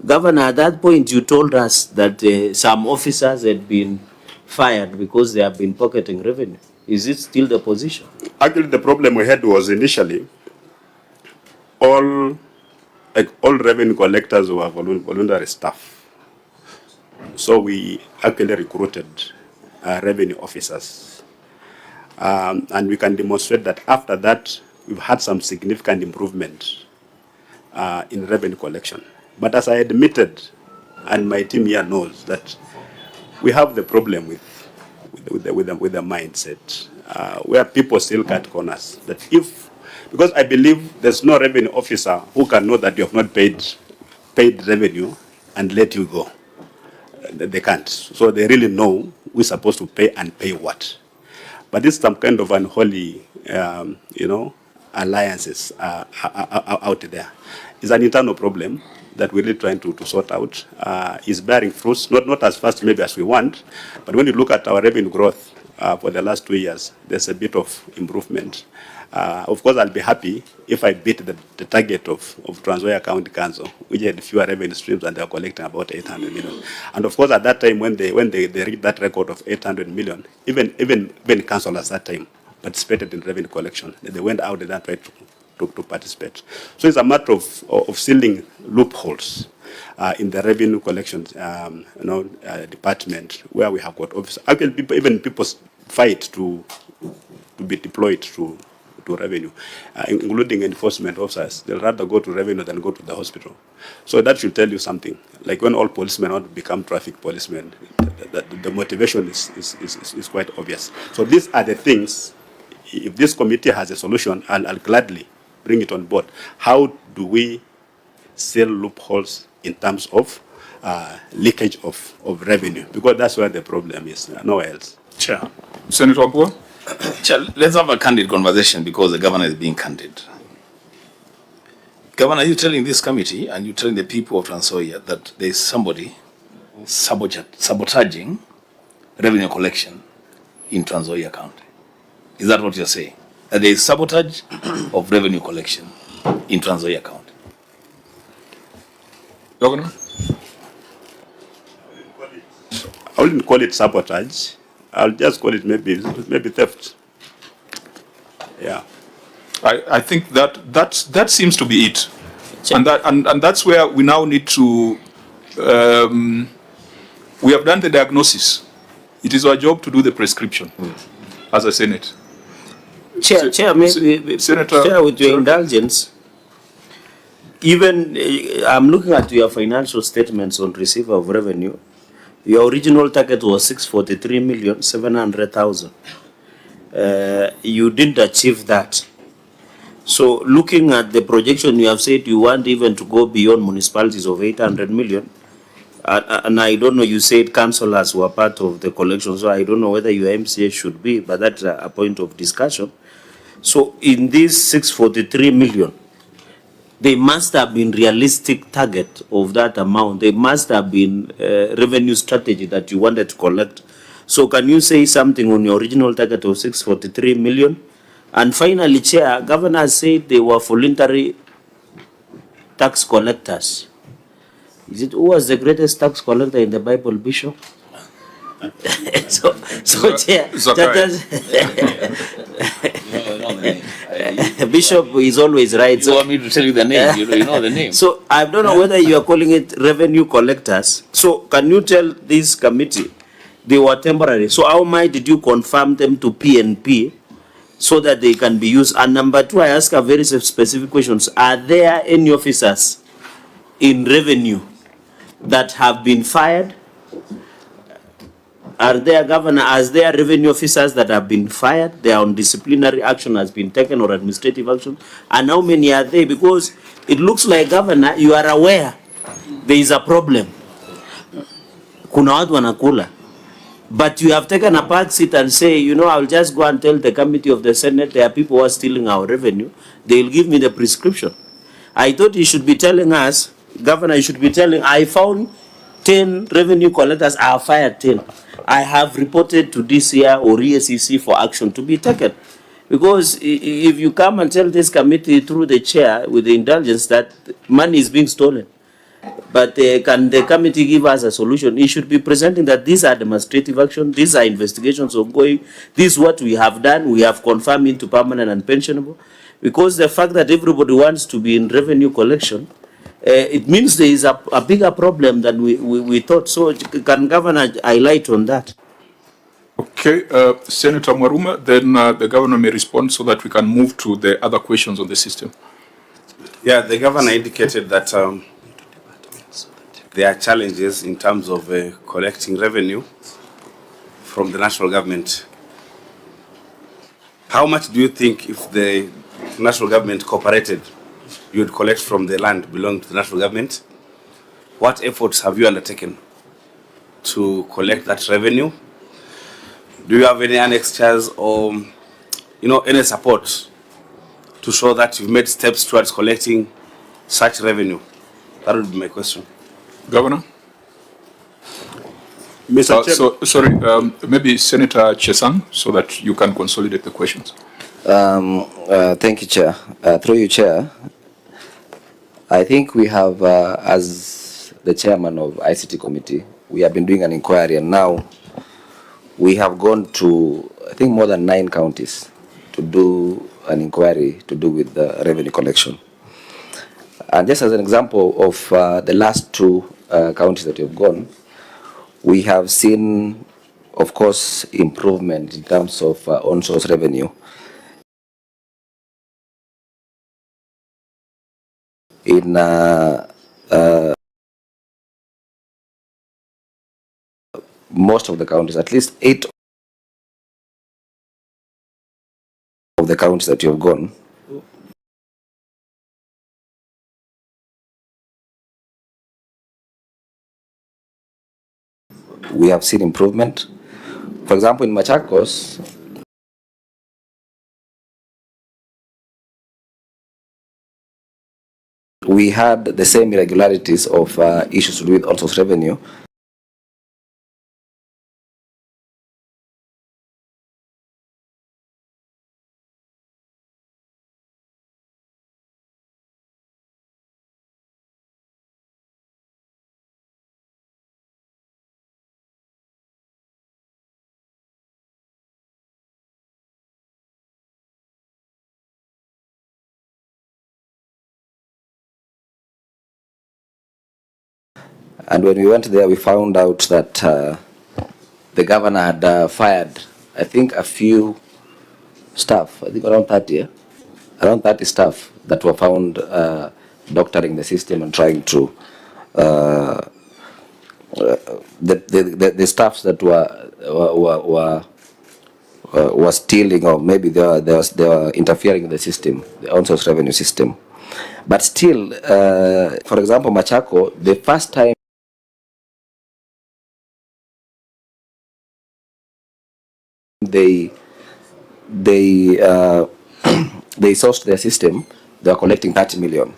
Governor, at that point you told us that some officers had been fired because they have been pocketing revenue. Is it still the position? Actually, the problem we had was initially all revenue collectors were voluntary staff. So we actually recruited revenue officers. And we can demonstrate that after that, we've had some significant improvement in revenue collection. But as I admitted, and my team here knows, that we have the problem with the mindset, where people still cut corners. That because I believe there's no revenue officer who can know that you have not paid revenue and let you go. They can't. So they really know we're supposed to pay and pay what. But it's some kind of unholy, alliances out there. It's an internal problem that we're really trying to sort out. Is bearing fruits, not as fast maybe as we want, but when you look at our revenue growth for the last 2 years, there's a bit of improvement. Of course, I'll be happy if I beat the target of Trans Nzoia County Council, which had fewer revenue streams and they are collecting about 800 million. And of course, at that time, when they reached that record of 800 million, even councillors at that time participated in revenue collection. They went out and tried to participate. So it's a matter of sealing loopholes in the revenue collection department, where we have got officers. Actually, people fight to be deployed to revenue, including enforcement officers. They'll rather go to revenue than go to the hospital. So that should tell you something. Like when all policemen want to become traffic policemen, the motivation is quite obvious. So these are the things. If this committee has a solution, I'll gladly bring it on board. How do we seal loopholes in terms of leakage of revenue? Because that's where the problem is, nowhere else. Chair. Senator Wambua? Chair, let's have a candid conversation because the governor is being candid. Governor, you're telling this committee and you're telling the people of Trans Nzoia that there is somebody sabotaging revenue collection in Trans Nzoia County. Is that what you're saying? That there is sabotage of revenue collection in Trans Nzoia County? Governor? I wouldn't call it sabotage. I'll just call it maybe theft. Yeah. I think that seems to be it. And that's where we now need to we have done the diagnosis. It is our job to do the prescription as a Senate. Chair, maybe, Senator, Chair, with your indulgence, even I'm looking at your financial statements on receipt of revenue. Your original target was 643,700,000. You didn't achieve that. So looking at the projection, you have said you want even to go beyond municipalities of 800 million. And I don't know, you said councillors were part of the collection, so I don't know whether your MCA should be, but that's a point of discussion. So in this 643 million, There must have been realistic target of that amount. There must have been revenue strategy that you wanted to collect. So can you say something on your original target of 643 million? And finally, Chair, Governor said they were voluntary tax collectors. Is it who was the greatest tax collector in the Bible, Bishop? so Chair, Bishop is always right. You want me to tell you the name? You know the name. So I don't know whether you are calling it revenue collectors. So can you tell this committee they were temporary? So how much did you confirm them to PNP so that they can be used? And number two, I ask a very specific questions. Are there any officers in revenue that have been fired? Are there, Governor, as there revenue officers that have been fired? Their own disciplinary action has been taken or administrative action? And how many are there? Because it looks like, Governor, you are aware there is a problem. Kuna watu wanakula. But you have taken a back seat and say, you know, I'll just go and tell the committee of the Senate there are people who are stealing our revenue. They'll give me the prescription. I thought you should be telling us, Governor, you should be telling, I found 10 revenue collectors, I have fired 10. I have reported to DCI or EACC for action to be taken. Because if you come and tell this committee through the chair with the indulgence that money is being stolen, but can the committee give us a solution? It should be presenting that these are demonstrative action, these are investigations ongoing, this is what we have done, we have confirmed into permanent and pensionable. Because the fact that everybody wants to be in revenue collection, it means there is a bigger problem than we thought. So can Governor highlight on that? Okay, Senator Mwaruma, then the Governor may respond so that we can move to the other questions on the system. Yeah, the Governor indicated that there are challenges in terms of collecting revenue from the national government. How much do you think, if the national government cooperated, you would collect from the land belonging to the national government? What efforts have you undertaken to collect that revenue? Do you have any annexures or, any support to show that you've made steps towards collecting such revenue? That would be my question. Governor? Mr. Chairman. Sorry, maybe Senator Chesang, so that you can consolidate the questions. Thank you, Chair. Through you, Chair, I think we have, as the chairman of ICT committee, we have been doing an inquiry, and now we have gone to, I think, more than 9 counties to do an inquiry to do with the revenue collection. And just as an example of the last 2 counties that have gone, we have seen, of course, improvement in terms of on-source revenue. In most of the counties, at least 8 of the counties that you have gone, we have seen improvement. For example, in Machakos, we had the same irregularities of issues to do with on-source revenue. And when we went there, we found out that the governor had fired, I think, a few staff, I think around 30, around 30 staff that were found doctoring the system and trying to, the staffs that were stealing, or maybe they were interfering with the system, the on-source revenue system. But still, for example, Machako, the first time they sourced their system, they were collecting 30 million.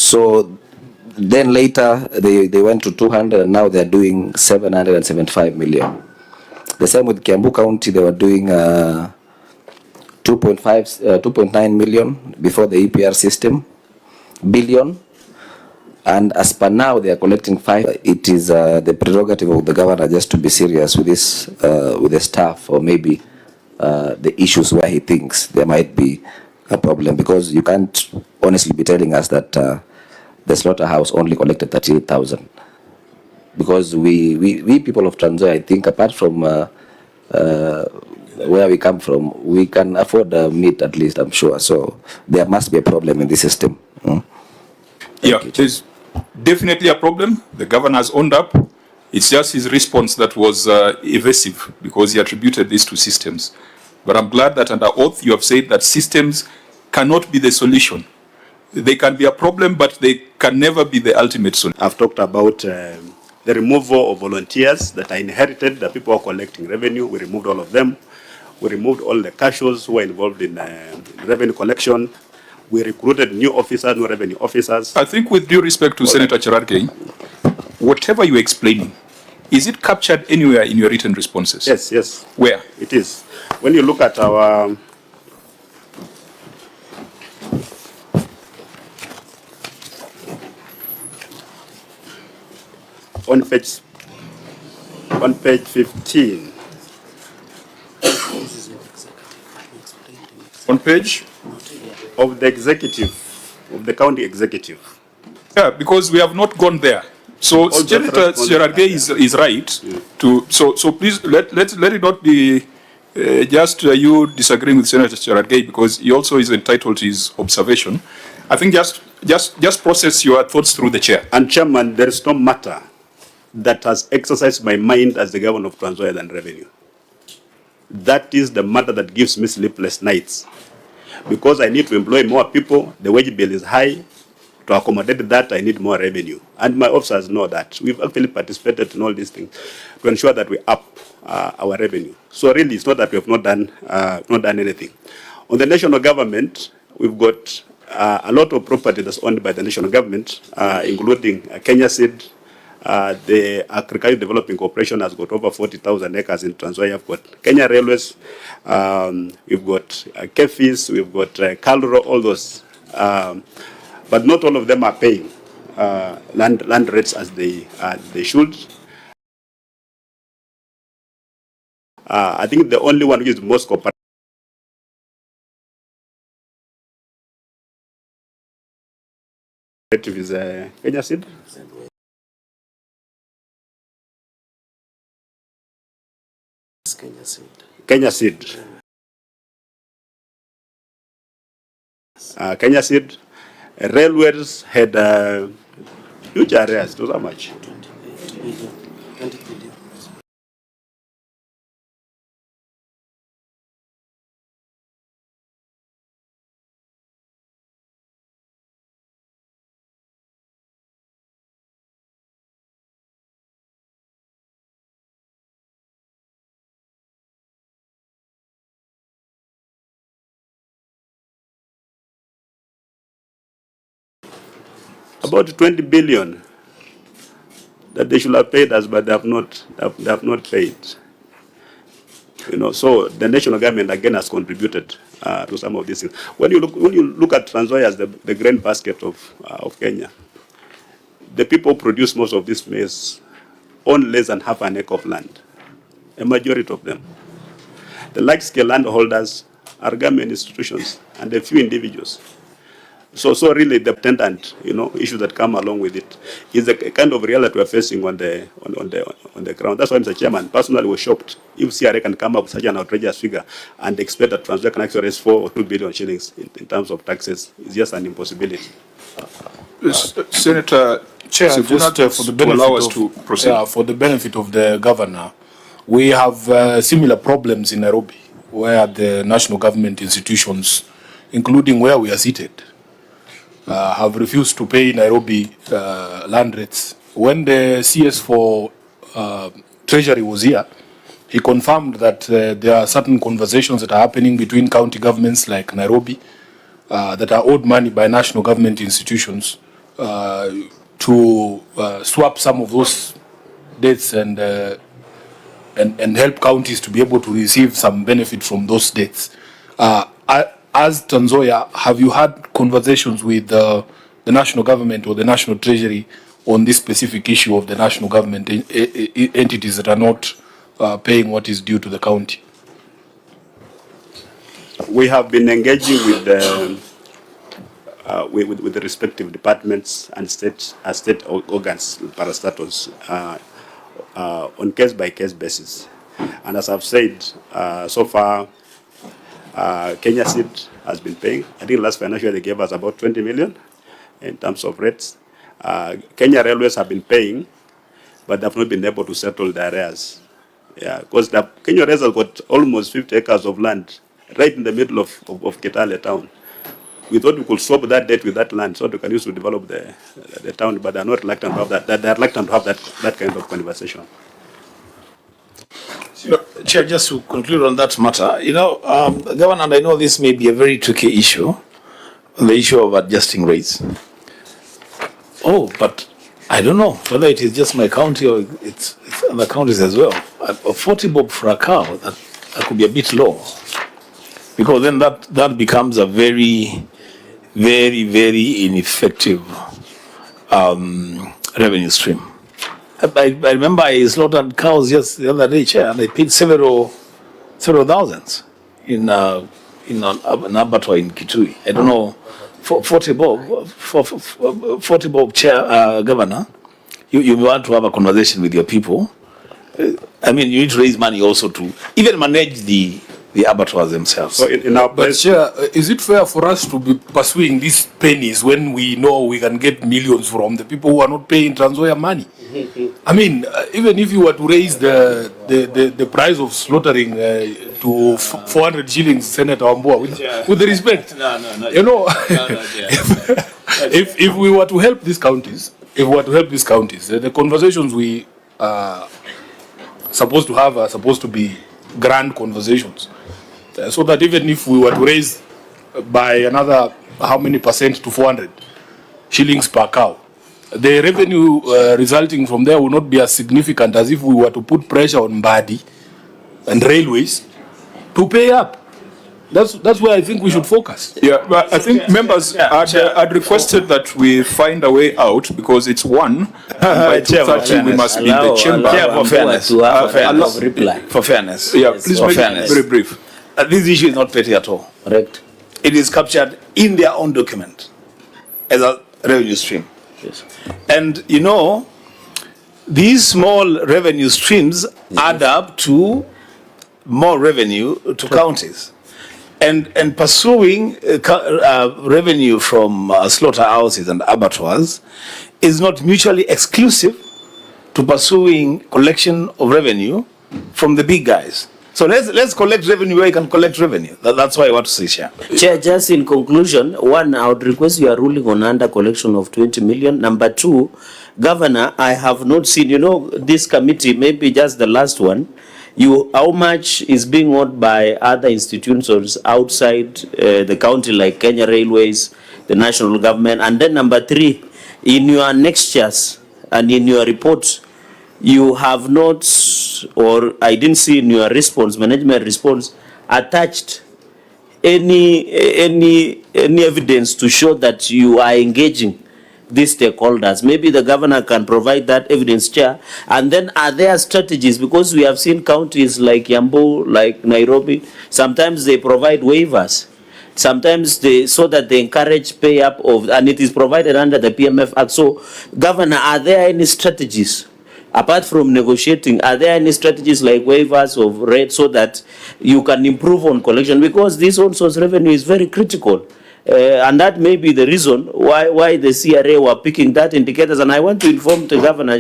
So then later they went to 200 and now they're doing 775 million. The same with Kiambu County, they were doing 2.9 million before the EPR system, billion. And as per now, they are collecting 5. It is the prerogative of the governor just to be serious with this, with the staff, or maybe the issues where he thinks there might be a problem, because you can't honestly be telling us that the slaughterhouse only collected 38,000. Because we people of Trans Nzoia, I think, apart from where we come from, we can afford meat at least, I'm sure. So there must be a problem in the system. Yeah, there's definitely a problem. The governor has owned up. It's just his response that was evasive, because he attributed this to systems. But I'm glad that under oath you have said that systems cannot be the solution. They can be a problem, but they can never be the ultimate solution. I've talked about the removal of volunteers that I inherited, the people who are collecting revenue. We removed all of them. We removed all the cashiers who were involved in revenue collection. We recruited new officers, new revenue officers. I think, with due respect to Senator Cherargei, whatever you're explaining, is it captured anywhere in your written responses? Yes, yes. Where? It is. When you look at our on page 15. On page? Of the executive, of the county executive. Yeah, because we have not gone there. So Senator Cherargei is right to, so please let it not be just you disagreeing with Senator Cherargei, because he also is entitled to his observation. I think just process your thoughts through the chair. And Chairman, there is no matter that has exercised my mind as the governor of Trans Nzoia than revenue. That is the matter that gives me sleepless nights. Because I need to employ more people, the wage bill is high. To accommodate that, I need more revenue. And my officers know that. We've actually participated in all these things to ensure that we up our revenue. So really, it's not that we have not done anything. On the national government, we've got a lot of property that's owned by the national government, including Kenya Seed. The Agricultural Development Corporation has got over 40,000 acres in Trans Nzoia. We've got Kenya Railways, we've got Kefis, we've got Kalro, all those. But not all of them are paying land rates as they should. I think the only one which is most comparative is Kenya Seed. Kenya Seed. Kenya Seed. Railways had huge areas. Those are much. 20 billion. About 20 billion that they should have paid us, but they have not paid. You know, so the national government again has contributed to some of these things. When you look at Trans Nzoia as the grain basket of Kenya, the people who produce most of this maize own less than half an acre of land. A majority of them. The large-scale landholders are government institutions and a few individuals. So really the attendant, issues that come along with it is the kind of reality we're facing on the ground. That's why, Mr. Chairman, personally we're shocked if CRA can come up with such an outrageous figure and expect that Trans Nzoia can actually raise 4 or 2 billion shillings in terms of taxes. It's just an impossibility. Senator Chair, just for the benefit for the benefit of the governor, we have similar problems in Nairobi, where the national government institutions, including where we are seated, have refused to pay Nairobi land rates. When the CS for Treasury was here, he confirmed that there are certain conversations that are happening between county governments like Nairobi that are owed money by national government institutions to swap some of those debts and help counties to be able to receive some benefit from those debts. As Trans Nzoia, have you had conversations with the national government or the national treasury on this specific issue of the national government entities that are not paying what is due to the county? We have been engaging with the respective departments and state organs, parastatals, on case-by-case basis. And as I've said, so far, Kenya Seed has been paying. I think last financial year they gave us about 20 million in terms of rates. Kenya Railways have been paying, but they've not been able to settle their arrears. Yeah, because the Kenya Railways has got almost 50 acres of land right in the middle of Kitale town. We thought we could swap that debt with that land so we can use to develop the town, but they're not reluctant to have that. They're reluctant to have that kind of conversation. Chair, just to conclude on that matter, Governor, and I know this may be a very tricky issue, the issue of adjusting rates. Oh, but I don't know whether it is just my county or it's other counties as well. 40 bob for a cow, that could be a bit low. Because then that becomes a very, very, very ineffective revenue stream. I remember I slaughtered cows just the other day, Chair, and I paid several thousands in an abattoir in Kitui. I don't know, 40 bob, Chair, Governor. You want to have a conversation with your people. I mean, you need to raise money also to even manage the abattoirs themselves. So but Chair, is it fair for us to be pursuing these pennies when we know we can get millions from the people who are not paying Trans Nzoia money? I mean, even if you were to raise the price of slaughtering to 400 shillings, Senator Wambua, with the respect, if we were to help these counties, the conversations we are supposed to have are supposed to be grand conversations. So that even if we were to raise by another, how many percent to 400 shillings per cow, the revenue resulting from there will not be as significant as if we were to put pressure on Mbadi and railways to pay up. That's where I think we should focus. Yeah, but I think members had requested that we find a way out because it's one. And by 2:30 we must be in the chamber. For fairness. Yeah, please make it very brief. This issue is not petty at all. Correct. It is captured in their own document as a revenue stream. Yes. And these small revenue streams add up to more revenue to counties. And pursuing revenue from slaughterhouses and abattoirs is not mutually exclusive to pursuing collection of revenue from the big guys. So let's collect revenue where you can collect revenue. That's why I want to say, Chair. Chair, just in conclusion, one, I would request your ruling on under collection of 20 million. Number two, Governor, I have not seen, this committee, maybe just the last one, how much is being owed by other institutions outside the county, like Kenya Railways, the national government. And then number three, in your annexures and in your reports, you have not, or I didn't see in your response, management response, attached any evidence to show that you are engaging these stakeholders. Maybe the governor can provide that evidence, Chair. And then are there strategies? Because we have seen counties like Yambu, like Nairobi, sometimes they provide waivers. Sometimes so that they encourage pay up of, and it is provided under the PMF Act. So, Governor, are there any strategies? Apart from negotiating, are there any strategies like waivers of rate so that you can improve on collection? Because this own source revenue is very critical. And that may be the reason why the CRA were picking that indicators. And I want to inform the Governor,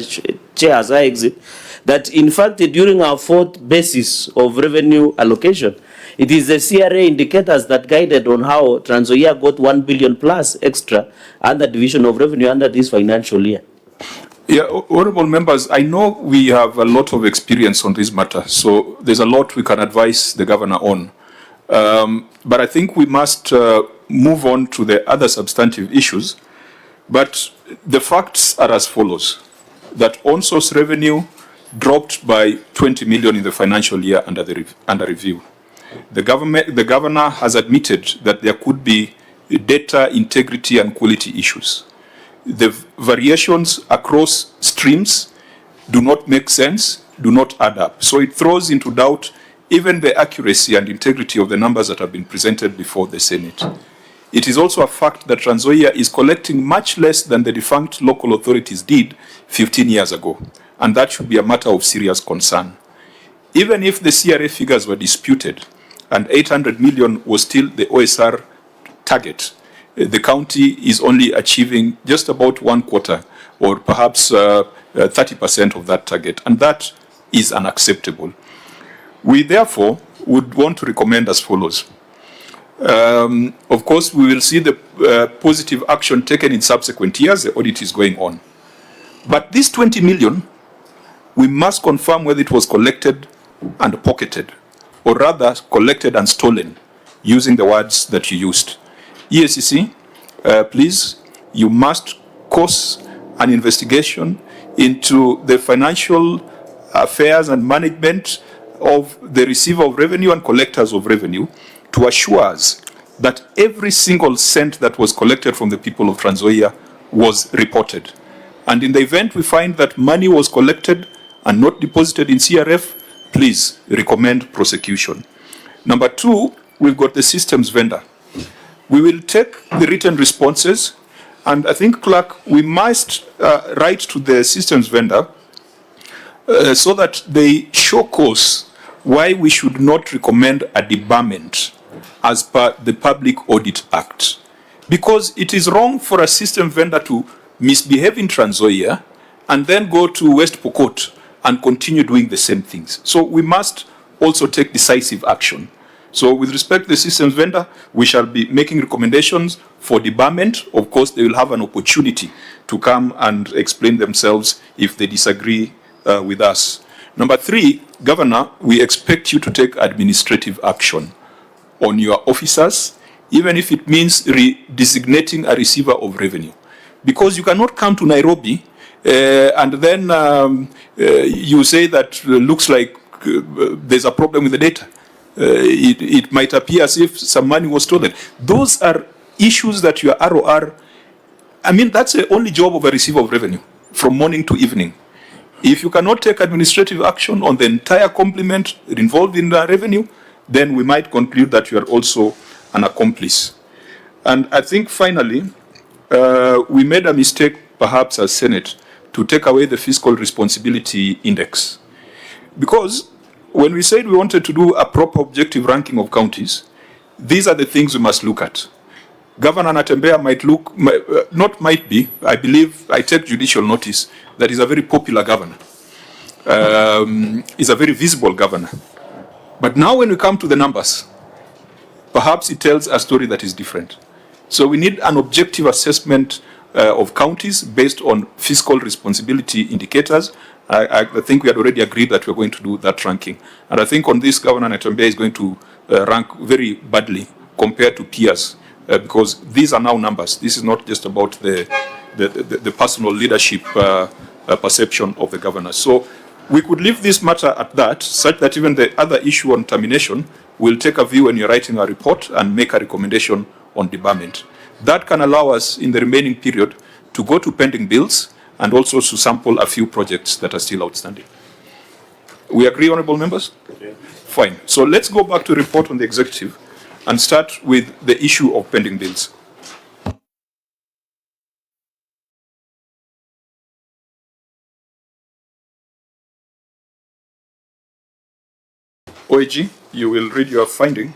Chair, as I exit, that in fact, during our fourth basis of revenue allocation, it is the CRA indicators that guided on how Trans Nzoia got 1 billion plus extra under division of revenue under this financial year. Yeah, honorable members, I know we have a lot of experience on this matter, so there's a lot we can advise the governor on. But I think we must move on to the other substantive issues. But the facts are as follows: that on-source revenue dropped by 20 million in the financial year under review. The governor has admitted that there could be data integrity and quality issues. The variations across streams do not make sense, do not add up. So it throws into doubt even the accuracy and integrity of the numbers that have been presented before the Senate. It is also a fact that Trans Nzoia is collecting much less than the defunct local authorities did 15 years ago, and that should be a matter of serious concern. Even if the CRA figures were disputed and 800 million was still the OSR target, the county is only achieving just about 1/4 or perhaps 30% of that target, and that is unacceptable. We therefore would want to recommend as follows. Of course, we will see the positive action taken in subsequent years. The audit is going on. But this 20 million, we must confirm whether it was collected and pocketed, or rather collected and stolen, using the words that you used. EACC, please, you must cause an investigation into the financial affairs and management of the receiver of revenue and collectors of revenue to assure us that every single cent that was collected from the people of Trans Nzoia was reported. And in the event we find that money was collected and not deposited in CRF, please recommend prosecution. Number two, we've got the systems vendor. We will take the written responses, and I think, clerk, we must write to the systems vendor so that they show cause why we should not recommend a debarment as per the Public Audit Act. Because it is wrong for a system vendor to misbehave in Trans Nzoia and then go to West Pokot and continue doing the same things. So we must also take decisive action. So with respect to the systems vendor, we shall be making recommendations for debarment. Of course, they will have an opportunity to come and explain themselves if they disagree with us. Number three, Governor, we expect you to take administrative action on your officers, even if it means designating a receiver of revenue. Because you cannot come to Nairobi and then you say that looks like there's a problem with the data. It might appear as if some money was stolen. Those are issues that your ROR, I mean, that's the only job of a receiver of revenue, from morning to evening. If you cannot take administrative action on the entire complement involved in the revenue, then we might conclude that you are also an accomplice. And I think finally, we made a mistake, perhaps as Senate, to take away the fiscal responsibility index. Because when we said we wanted to do a proper objective ranking of counties, these are the things we must look at. Governor Natembeya I believe, I take judicial notice that he's a very popular governor. He's a very visible governor. But now when we come to the numbers, perhaps it tells a story that is different. So we need an objective assessment of counties based on fiscal responsibility indicators. I think we had already agreed that we're going to do that ranking. And I think on this, Governor Natembeya is going to rank very badly compared to peers, because these are now numbers. This is not just about the personal leadership perception of the governor. So we could leave this matter at that, such that even the other issue on termination will take a view when you're writing a report and make a recommendation on debarment. That can allow us in the remaining period to go to pending bills and also to sample a few projects that are still outstanding. We agree, honorable members? Okay. Fine. So let's go back to report on the executive and start with the issue of pending bills. OAG, you will read your finding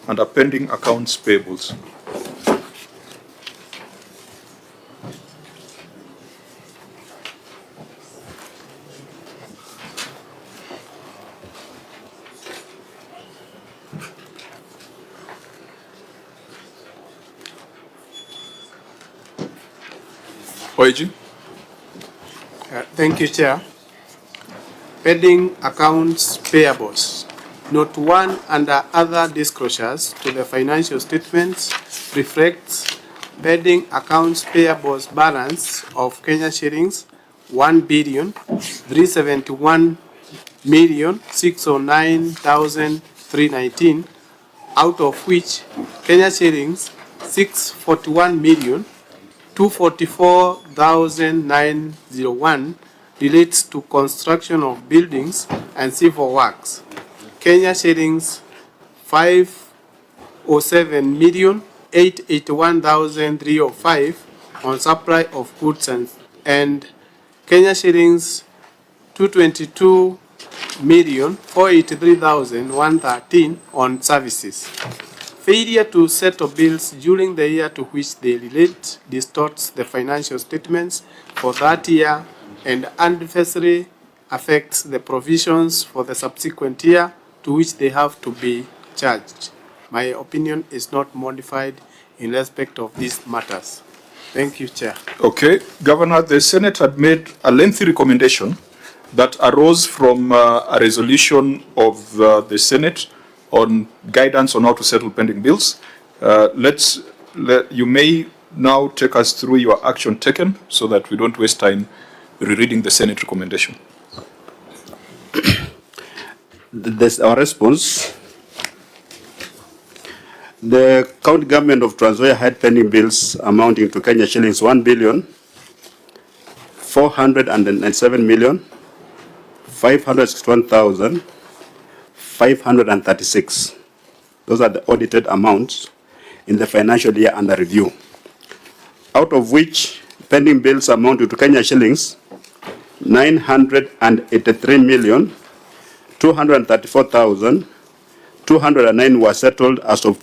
under pending accounts payables. OAG. Thank you, Chair. Pending accounts payables. Note 1 under other disclosures to the financial statements reflects pending accounts payables balance of Kenya shillings 1,371,609,319, out of which Kenya shillings 641,244,901 relates to construction of buildings and civil works. Kenya shillings 507,881,305 on supply of goods and Kenya shillings 222,483,113 on services. Failure to settle bills during the year to which they relate distorts the financial statements for that year and adversely affects the provisions for the subsequent year to which they have to be charged. My opinion is not modified in respect of these matters. Thank you, Chair. Okay, Governor, the Senate had made a lengthy recommendation that arose from a resolution of the Senate on guidance on how to settle pending bills. You may now take us through your action taken so that we don't waste time rereading the Senate recommendation. This our response. The county government of Trans Nzoia had pending bills amounting to Kenya shillings 1,497,561,536. Those are the audited amounts in the financial year under review. Out of which pending bills amounted to Kenya shillings 983,234,209 were settled as of